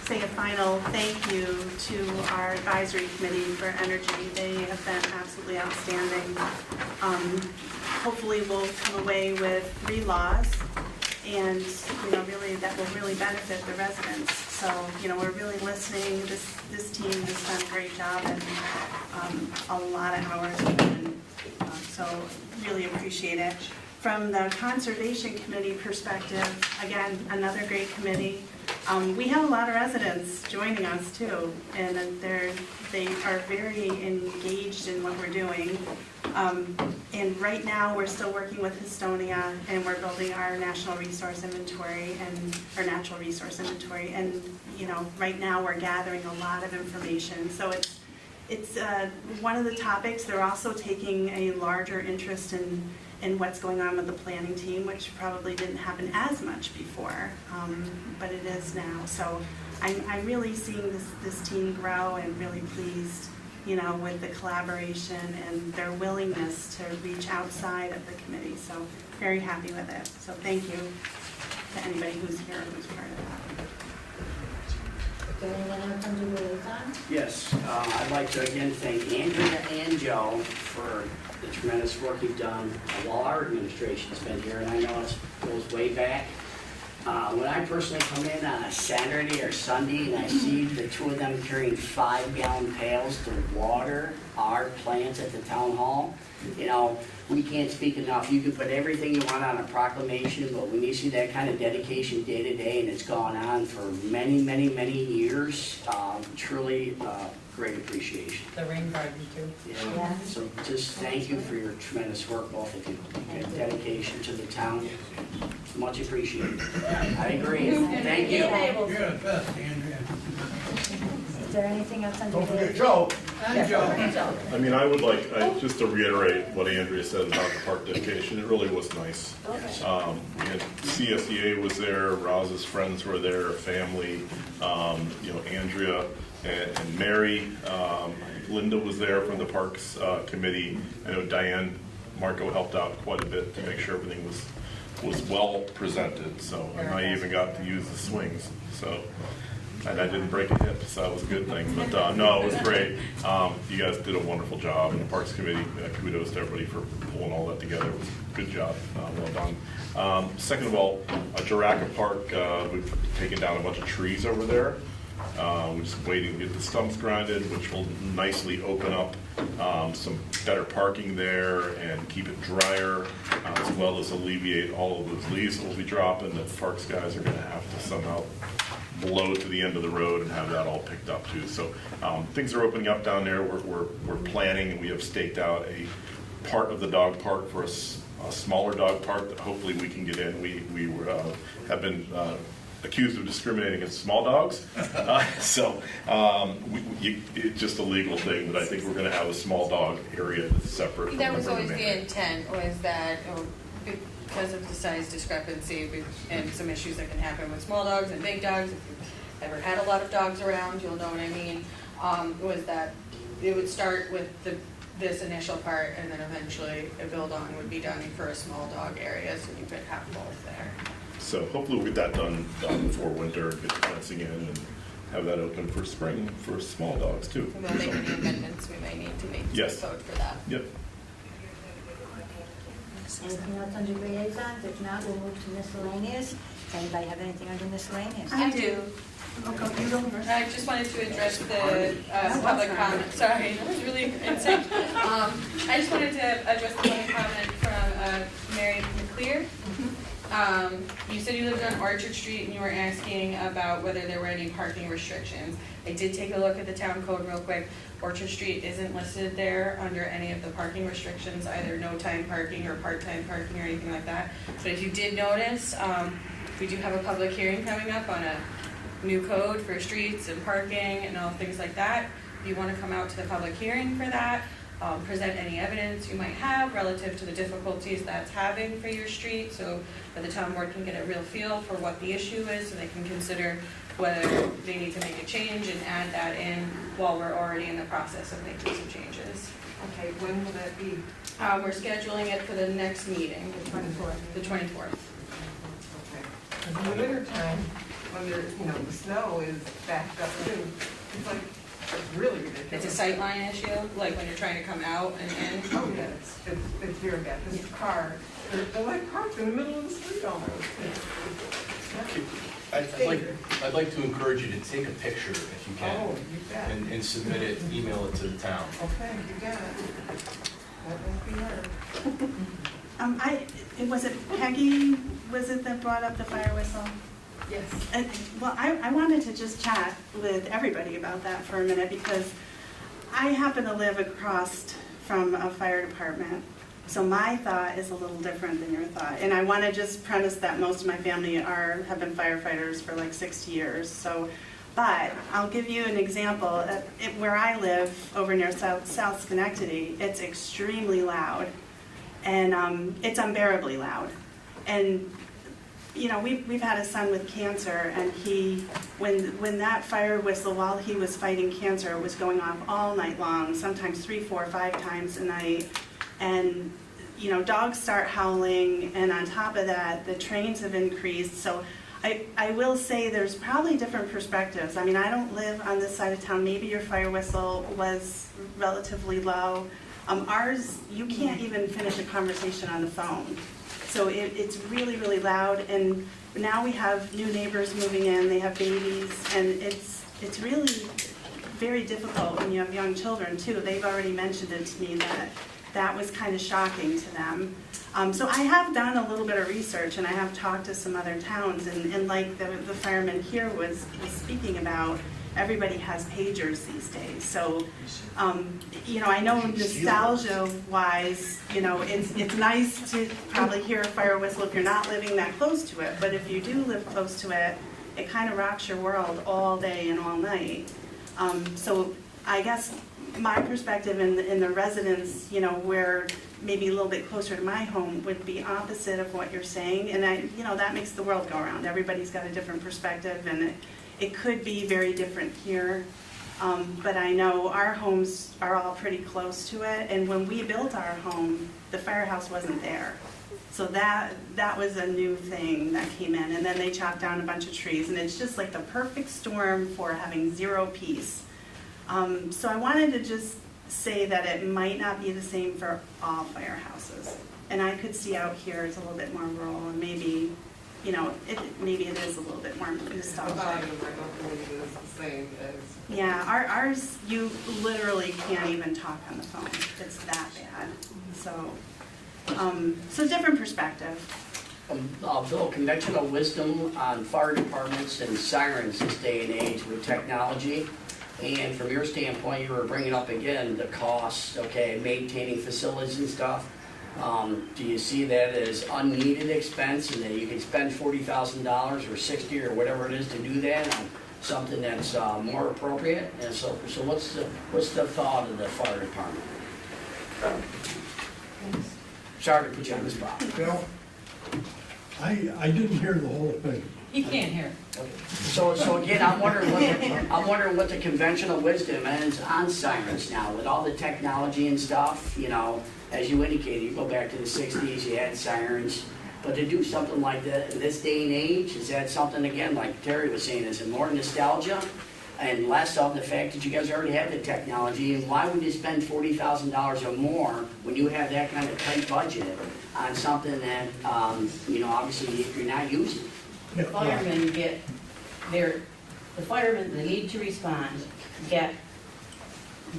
say a final thank you to our advisory committee for energy. They have been absolutely outstanding. Hopefully we'll come away with 3 laws and, really, that will really benefit the residents. So, we're really listening. This team has done a great job and a lot of hours. So really appreciate it. From the Conservation Committee perspective, again, another great committee. We have a lot of residents joining us too, and they are very engaged in what we're doing. And right now, we're still working with Estonia, and we're building our national resource inventory and our natural resource inventory. And right now, we're gathering a lot of information. So it's one of the topics. They're also taking a larger interest in what's going on with the planning team, which probably didn't happen as much before, but it is now. So I'm really seeing this team grow and really pleased, with the collaboration and their willingness to reach outside of the committee. So very happy with it. So thank you to anybody who's here and who's part of that. Is there anyone else under liaison? Yes, I'd like to again thank Andrea and Joe for the tremendous work you've done while our administration's been here, and I know it goes way back. When I personally come in on a Saturday or Sunday and I see the two of them carrying 5-gallon pails to water our plants at the town hall, you know, we can't speak enough. You can put everything you want on a proclamation, but when you see that kind of dedication day to day, and it's gone on for many, many, many years, truly great appreciation. The rain garden too. Yeah. So just thank you for your tremendous work, both of you. Your dedication to the town, much appreciated. I agree. Thank you. You're the best, Andrea. Is there anything else on Don't your forget Joe. And Joe. I mean, I would like, just to reiterate what Andrea said about the park dedication, it really was nice. And CSEA was there, Roz's friends were there, family, you know, Andrea and Mary, Linda was there from the Parks Committee. I know Diane Marco helped out quite a bit to make sure everything was well presented, so, and I even got to use the swings, so. And I didn't break a hip, so that was a good thing. But no, it was great. You guys did a wonderful job, and the Parks Committee, kudos to everybody for pulling all that together. It was a good job, well done. Second of all, Juraca Park, we've taken down a bunch of trees over there. We're just waiting to get the stumps grinded, which will nicely open up some better parking there and keep it drier, as well as alleviate all of those leaves that will be dropping that the Parks guys are going to have to somehow blow to the end of the road and have that all picked up too. So things are opening up down there. We're planning, and we have staked out a part of the dog park for a smaller dog park that hopefully we can get in. We have been accused of discriminating against small dogs. So it's just a legal thing, but I think we're going to have a small dog area that's separate from That was the always main the area. intent, was that because of the size discrepancy and some issues that can happen with small dogs and big dogs, if you've ever had a lot of dogs around, you'll know what I mean, was that it would start with this initial part, and then eventually a build-on would be done for a small dog area, so you could have both there. So hopefully we'll get that done before winter, get the fencing in, and have that open for spring for small dogs too. And we'll make any amendments we may need to make to Yes. the code for that. Yep. Anything else under liaisons? If not, we'll move to miscellaneous. Does anybody have anything under miscellaneous? I do. You go first. I just wanted to address the public comment. Sorry, that was really insane. I just wanted to address the public comment from Mary McClear. You said you lived on Orchard Street and you were asking about whether there were any parking restrictions. I did take a look at the town code real quick. Orchard Street isn't listed there under any of the parking restrictions, either no time parking or part-time parking or anything like that. But if you did notice, we do have a public hearing coming up on a new code for streets and parking and all things like that. If you want to come out to the public hearing for that, present any evidence you might have relative to the difficulties that's having for your street, so that the town board can get a real feel for what the issue is, so they can consider whether they need to make a change and add that in while we're already in the process of making some changes. Okay, when will that be? We're scheduling it for the next meeting, the 24th. The 24th. Okay. In the winter time, when there's, you know, the snow is backed up too, it's like, it's really ridiculous. It's a sightline issue, like when you're trying to come out and in. Oh, yeah, it's very bad. This car, they're like parked in the middle of the street almost. I'd like to encourage you to take a picture if you can. Oh, you bet. And submit it, email it to the town. Okay, you got it. That won't be hard. Was it Peggy, was it that brought up the fire whistle? Yes. Well, I wanted to just chat with everybody about that for a minute, because I happen to live across from a fire department. So my thought is a little different than your thought. And I want to just premise that most of my family have been firefighters for like 60 years. So, but I'll give you an example. Where I live, over near South Schenectady, it's extremely loud. And it's unbearably loud. And you know, we've had a son with cancer, and when that fire whistle, while he was fighting cancer, was going off all night long, sometimes 3, 4, 5 times a night. And you know, dogs start howling, and on top of that, the trains have increased. So I will say there's probably different perspectives. I mean, I don't live on this side of town. Maybe your fire whistle was relatively low. Ours, you can't even finish a conversation on the phone. So it's really, really loud, and now we have new neighbors moving in, they have babies, and it's really very difficult when you have young children too. They've already mentioned it to me that was kind of shocking to them. So I have done a little bit of research, and I have talked to some other towns, and like the fireman here was speaking about, everybody has pagers these days. So, I know nostalgia-wise, it's nice to probably hear a fire whistle if you're not living that close to it. But if you do live close to it, it kind of rocks your world all day and all night. So I guess my perspective in the residents, where maybe a little bit closer to my home would be opposite of what you're saying. And that makes the world go around. Everybody's got a different perspective, and it could be very different here, but I know our homes are all pretty close to it, and when we built our home, the firehouse wasn't there. So that was a new thing that came in, and then they chopped down a bunch of trees, and it's just like the perfect storm for having zero peace. So I wanted to just say that it might not be the same for all firehouses, and I could see out here it's a little bit more rural, and maybe maybe it is a little bit more nostalgic. I don't believe it is the same as. Yeah, ours, you literally can't even talk on the phone. It's that bad. So different perspective. Bill, conventional wisdom on fire departments and sirens this day and age with technology. And from your standpoint, you were bringing up again the costs, maintaining facilities and stuff. Do you see that as unneeded expense, and that you can spend $40,000 or $60,000 or whatever it is to do that on something that's more appropriate? And so what's the thought of the fire department? Sorry to put you on the spot. Well, I didn't hear the whole thing. He can't hear. So again, I'm wondering what the conventional wisdom is on sirens now with all the technology and stuff. As you indicated, you go back to the 60s, you had sirens. But to do something like that in this day and age, is that something, again, like Terry was saying, is it more nostalgia and less of the fact that you guys already have the technology? And why would you spend $40,000 or more when you have that kind of tight budget on something that, obviously you're not using? The firemen the firemen that need to respond get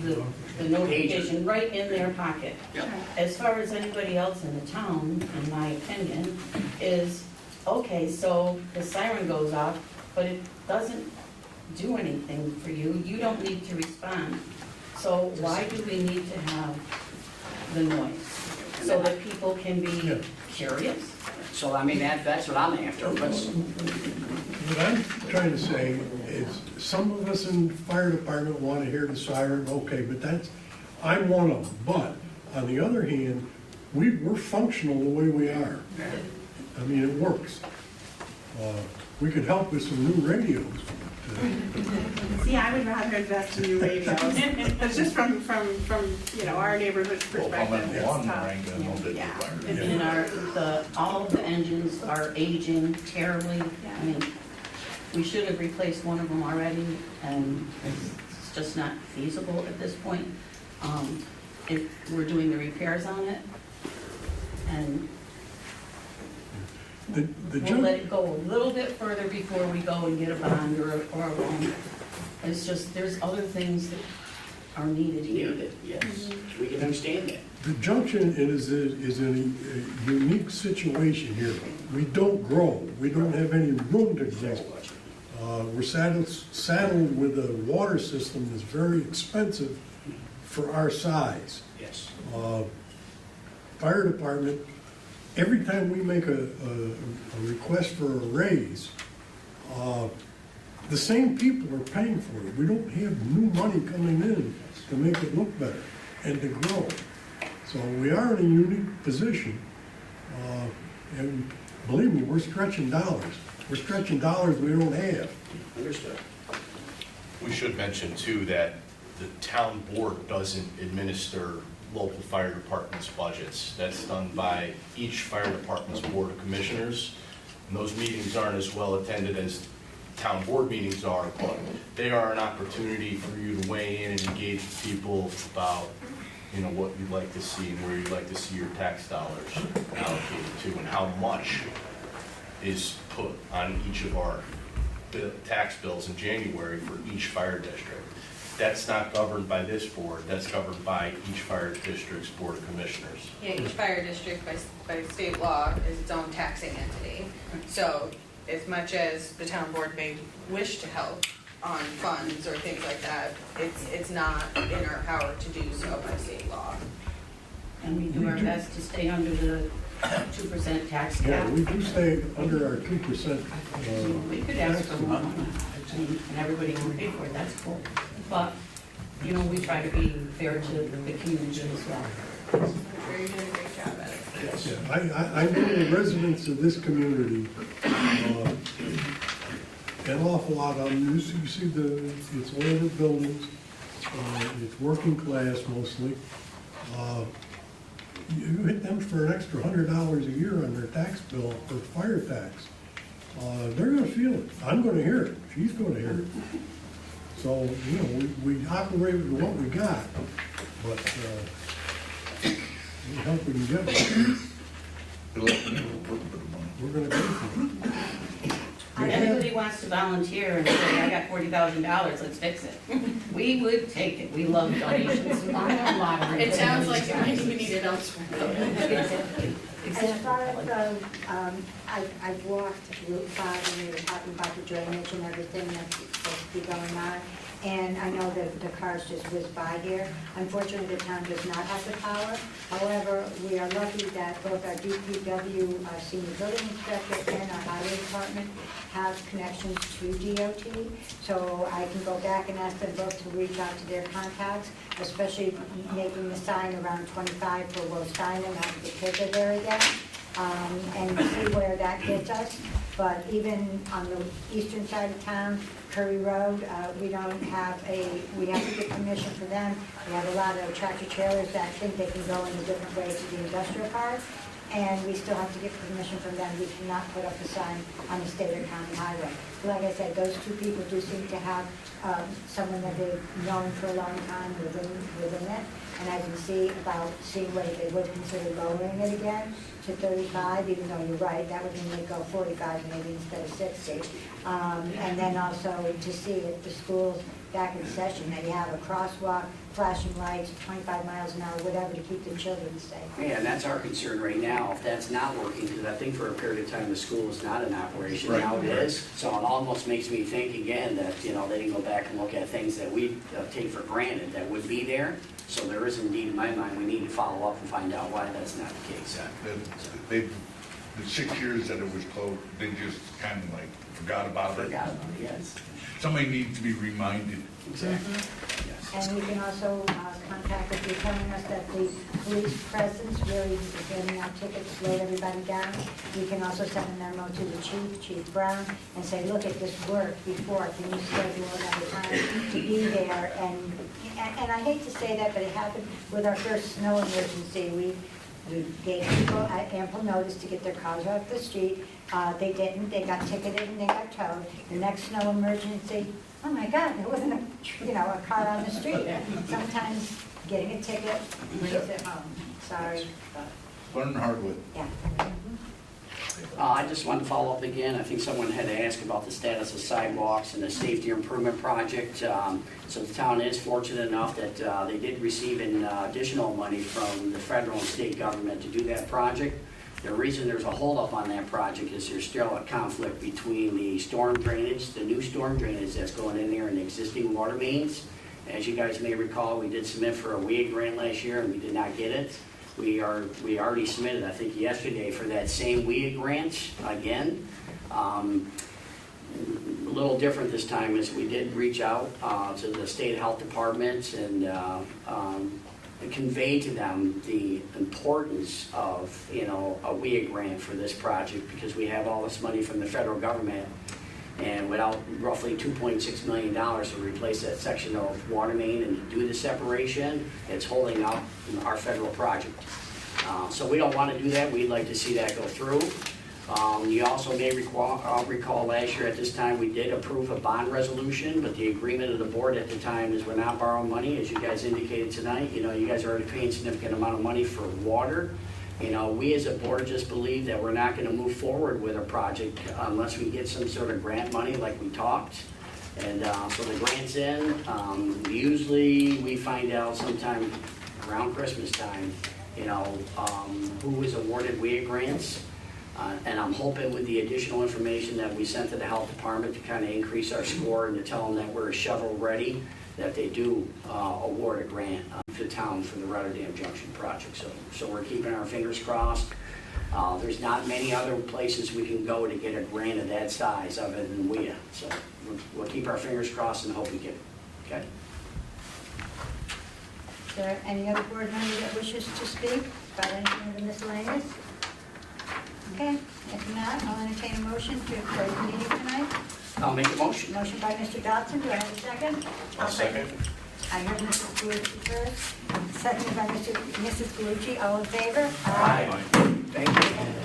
the notification right in their pocket. Yep. As far as anybody else in the town, in my opinion, is, okay, so the siren goes off, but it doesn't do anything for you. You don't need to respond. So why do we need to have the noise? So that people can be curious? So, that's what I'm after. What I'm trying to say is, some of us in the fire department want to hear the siren, okay, but I'm one of them. But, on the other hand, we're functional the way we are. It works. We could help with some new radios. See, I would rather invest in new radios. It's just from our neighborhood's perspective, it's tough. And all of the engines are aging terribly. We should have replaced one of them already, and it's just not feasible at this point. If we're doing the repairs on it, and we'll let it go a little bit further before we go and get a bond or a loan. It's just, there's other things that are needed here. Yes, we can understand that. The junction is in a unique situation here. We don't grow. We don't have any room to grow. We're saddled with a water system that's very expensive for our size. Yes. Fire department, every time we make a request for a raise, the same people are paying for it. We don't have new money coming in to make it look better and to grow. So we are in a unique position, and believe me, we're stretching dollars. We're stretching dollars we don't have. Understood. We should mention too that the town board doesn't administer local fire departments' budgets. That's done by each fire department's board of commissioners. And those meetings aren't as well attended as town board meetings are, but they are an opportunity for you to weigh in and engage with people about you know, what you'd like to see and where you'd like to see your tax dollars allocated to, and how much is put on each of our tax bills in January for each fire district. That's not governed by this board, that's governed by each fire district's board of commissioners. Yeah, each fire district by state law is its own taxing entity. So as much as the town board may wish to help on funds or things like that, it's not in our power to do so by state law. And we do our best to stay under the 2% tax cap. Yeah, we do stay under our 2%. We could ask for more money, and everybody can pay for it, that's cool. But, you know, we try to be fair to the community as well. You're doing a great job at it. Yes. I know the residents of this community, an awful lot of them. You see it's older buildings, it's working class mostly. You hit them for an extra $100 a year on their tax bill for fire tax. They're gonna feel it. I'm gonna hear it. She's gonna hear it. So, you know, we operate with what we got, but, we help we can get it. We're gonna go for it. If anybody wants to volunteer and say, I got $40,000, let's fix it. We would take it. We love donations. It sounds like we need it elsewhere. As far as, I've walked Route 5 and we were talking about the drainage and everything that's supposed to be going on. And I know that the cars just whiz by here. Unfortunately, the town does not have the power. However, we are lucky that both our DPW, our senior building inspector, and our highway department have connections to DOT. So I can go back and ask them both to reach out to their contacts, especially making the sign around 25 for Will Stein and not the kids are there again. And see where that gets us. But even on the eastern side of town, Curry Road, we don't have we have to get permission for them. We have a lot of tractor trailers that think they can go in a different way to the industrial park, and we still have to get permission from them. We cannot put up a sign on the state or county highway. Like I said, those two people do seem to have someone that they've known for a long time within it. And as you see about seeing whether they would consider lowering it again to 35, even though you're right, that would mean they'd go 45 maybe instead of 60. And then also to see if the school's back in session, that you have a crosswalk, flashing lights, 25 miles an hour, whatever, to keep the children safe. Yeah, and that's our concern right now, if that's not working, because I think for a period of time, the school is not in operation, Right. now it is. So it almost makes me think again that, you know, they didn't go back and look at things that we take for granted that would be there. So there is indeed, in my mind, we need to follow up and find out why that's not the case. The 6 years that it was closed, they just kind of like forgot about it. Forgot about it, yes. Somebody needs to be reminded. Exactly. And we can also contact, if you're telling us that the police presence really is handing out tickets, slow everybody down, we can also send a memo to the chief, Chief Brown, and say, look at this work before, can you schedule another time to be there? And I hate to say that, but it happened with our first snow emergency. We gave people ample notice to get their cars off the street. They didn't, they got ticketed and they got towed. The next snow emergency, oh my God, there wasn't a car on the street. Sometimes getting a ticket brings it home. Sorry. Learn the hard way. Yeah. I just wanted to follow up again. I think someone had asked about the status of sidewalks and the safety improvement project. So the town is fortunate enough that they did receive an additional money from the federal and state government to do that project. The reason there's a holdup on that project is there's still a conflict between the storm drainage, the new storm drainage that's going in there and the existing water mains. As you guys may recall, we did submit for a WEA grant last year and we did not get it. We already submitted, I think yesterday, for that same WEA grant again. A little different this time is we did reach out to the state health department and convey to them the importance of, you know, a WEA grant for this project, because we have all this money from the federal government, and without roughly $2.6 million to replace that section of water main and do the separation, it's holding up our federal project. So we don't want to do that. We'd like to see that go through. You also may recall last year at this time, we did approve a bond resolution, but the agreement of the board at the time is we're not borrowing money, as you guys indicated tonight. You guys are already paying a significant amount of money for water. We as a board just believe that we're not gonna move forward with a project unless we get some sort of grant money like we talked. And so the grant's in. Usually we find out sometime around Christmas time, who is awarded WIA grants. And I'm hoping with the additional information that we sent to the health department to kind of increase our score and to tell them that we're shovel ready, that they do award a grant to town for the Rotterdam Junction project. So we're keeping our fingers crossed. There's not many other places we can go to get a grant of that size other than WIA. So we'll keep our fingers crossed and hope we get it. Okay? Is there any other board member that wishes to speak about anything of the miscellaneous? Okay, if not, I'll entertain a motion to close the meeting tonight. I'll make a motion. Motion by Mr. Dodson, do I have a second? I'll second. I heard Mrs. Galucci first, seconded by Mrs. Galucci, all in favor? Aye. Thank you.